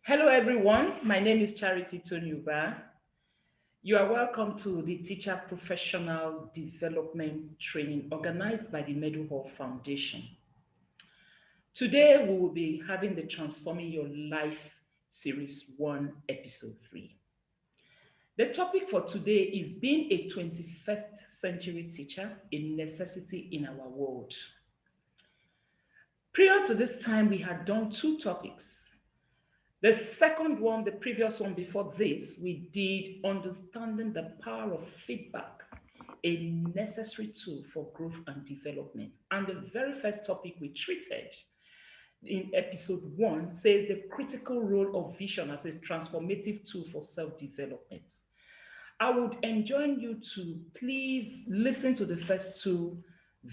Hello, everyone. My name is Charity Tonyuba. You are welcome to the Teacher Professional Development Training organized by the Meadow Hall Foundation. Today, we will be having the Transforming Your Life Series 1, Episode 3. The topic for today is being a 21st century teacher, a necessity in our world. Prior to this time, we had done two topics. The second one, the previous one before this, we did understanding the power of feedback, a necessary tool for growth and development. And the very first topic we treated in episode 1 says the critical role of vision as a transformative tool for self-development. I would enjoin you to please listen to the first two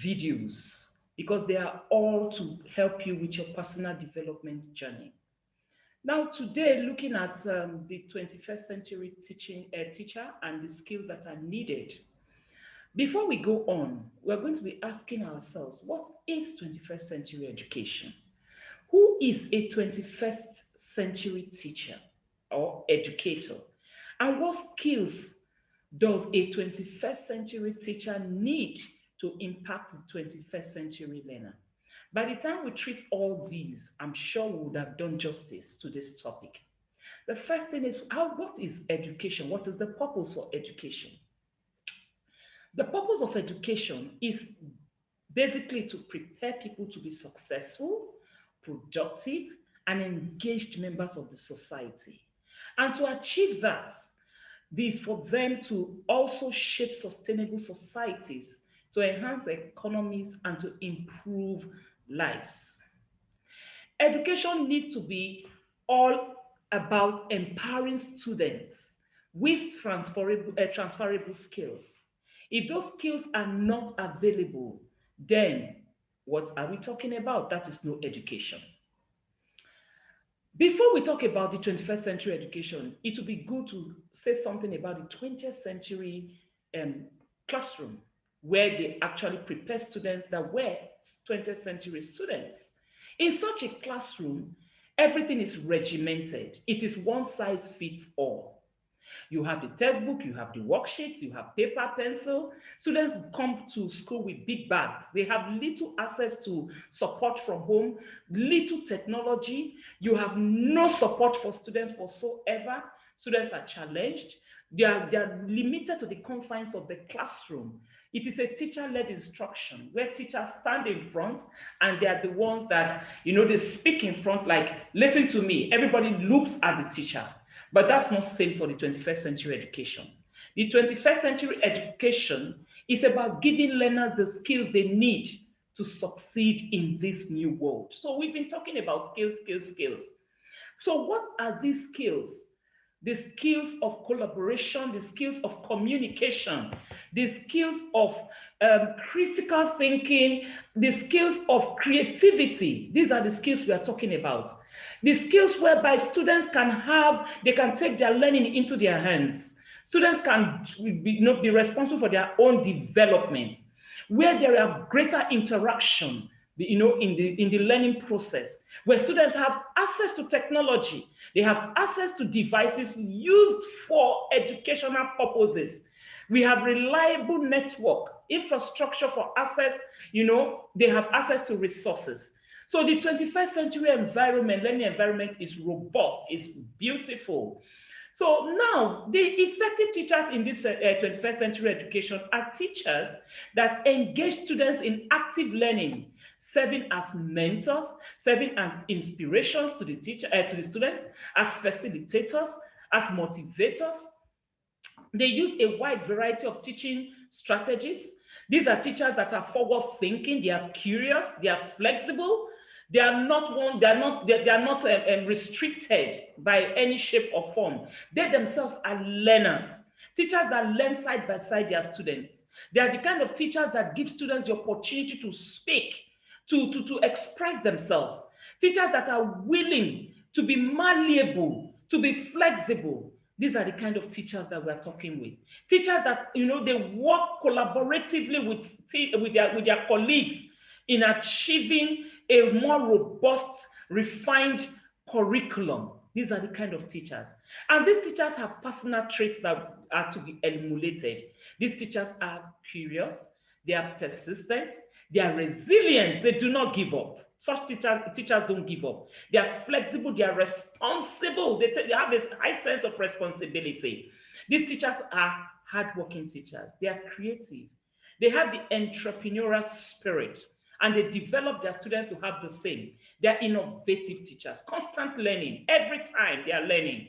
videos because they are all to help you with your personal development journey. Now, today, looking at the 21st century teacher and the skills that are needed. Before we go on, we're going to be asking ourselves, what is 21st century education? Who is a 21st century teacher or educator? And what skills does a 21st century teacher need to impact the 21st century learner? By the time we treat all these, I'm sure we would have done justice to this topic. The first thing is, what is education? What is the purpose for education? The purpose of education is basically to prepare people to be successful, productive, and engaged members of the society. And to achieve that, this for them to also shape sustainable societies, to enhance economies, and to improve lives. Education needs to be all about empowering students with transferable skills. If those skills are not available, then what are we talking about? That is no education. Before we talk about the 21st century education, it would be good to say something about the 20th century classroom, where they actually prepare students that were 20th century students. In such a classroom, everything is regimented. It is one size fits all. You have the textbook, you have the worksheets, you have paper, pencil. Students come to school with big bags. They have little access to support from home, little technology. You have no support for students whatsoever. Students are challenged. They are limited to the confines of the classroom. It is a teacher-led instruction where teachers stand in front and they are the ones that, they speak in front like, listen to me. Everybody looks at the teacher. But that's not same for the 21st century education. The 21st century education is about giving learners the skills they need to succeed in this new world. So we've been talking about skills, skills, skills. So what are these skills? The skills of collaboration, the skills of communication, the skills of critical thinking, the skills of creativity. These are the skills we are talking about. The skills whereby students they can take their learning into their hands. Students can be responsible for their own development, where there are greater interaction, in the learning process, where students have access to technology, they have access to devices used for educational purposes. We have reliable network infrastructure for access, they have access to resources. So the 21st century learning environment is robust, is beautiful. So now, the effective teachers in this 21st century education are teachers that engage students in active learning, serving as mentors, serving as inspirations to the students, as facilitators, as motivators. They use a wide variety of teaching strategies. These are teachers that are forward-thinking, they are curious, they are flexible. They are not restricted by any shape or form. They themselves are learners, teachers that learn side by side their students. They are the kind of teachers that give students the opportunity to speak, to express themselves. Teachers that are willing to be malleable, to be flexible. These are the kind of teachers that we're talking with. Teachers that, they work collaboratively with their colleagues in achieving a more robust, refined curriculum. These are the kind of teachers. And these teachers have personal traits that are to be emulated. These teachers are curious, they are persistent, they are resilient, they do not give up. Such teachers don't give up. They are flexible, they are responsible, they have a high sense of responsibility. These teachers are hardworking teachers, they are creative, they have the entrepreneurial spirit, and they develop their students to have the same. They are innovative teachers, constant learning. Every time they are learning.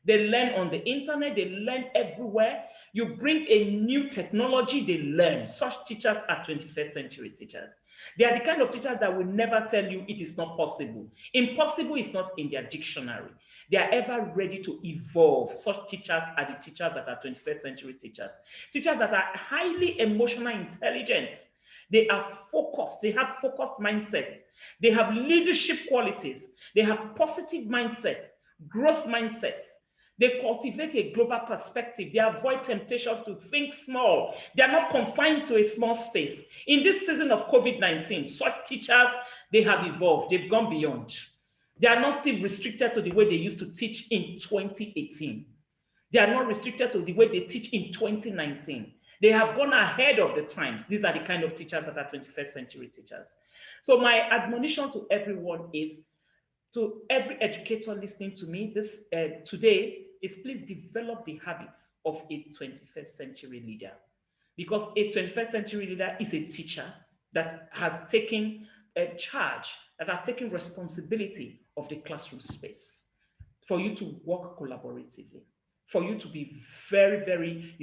They learn on the internet, they learn everywhere. You bring a new technology, they learn. Such teachers are 21st century teachers. They are the kind of teachers that will never tell you it is not possible. Impossible is not in their dictionary. They are ever ready to evolve. Such teachers are the teachers that are 21st century teachers. Teachers that are highly emotional intelligent. They are focused. They have focused mindsets. They have leadership qualities. They have positive mindsets, growth mindsets. They cultivate a global perspective. They avoid temptation to think small. They are not confined to a small space. In this season of COVID-19, such teachers, they have evolved. They've gone beyond. They are not still restricted to the way they used to teach in 2018. They are not restricted to the way they teach in 2019. They have gone ahead of the times. These are the kind of teachers that are 21st century teachers. So my admonition to everyone is, to every educator listening to me this today, is please develop the habits of a 21st century leader. Because a 21st century leader is a teacher that has taken a charge, that has taken responsibility of the classroom space, for you to work collaboratively, for you to be very, very,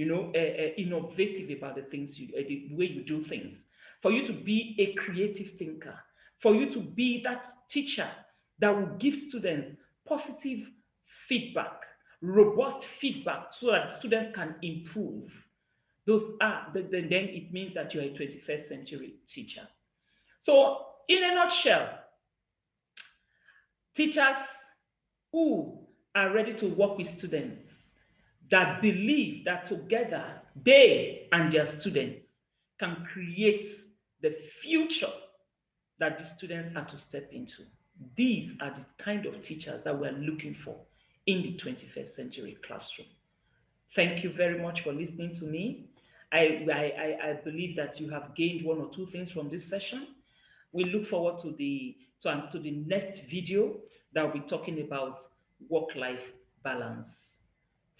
innovative about the things the way you do things, for you to be a creative thinker, for you to be that teacher that will give students positive feedback, robust feedback, so that students can improve. Then it means that you're a 21st century teacher. So, in a nutshell, teachers who are ready to work with students, that believe that together they and their students can create the future that the students are to step into. These are the kind of teachers that we're looking for in the 21st century classroom. Thank you very much for listening to me. I believe that you have gained one or two things from this session. We look forward to the next video that will be talking about work-life balance.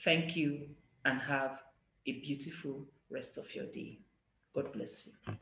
Thank you and have a beautiful rest of your day. God bless you.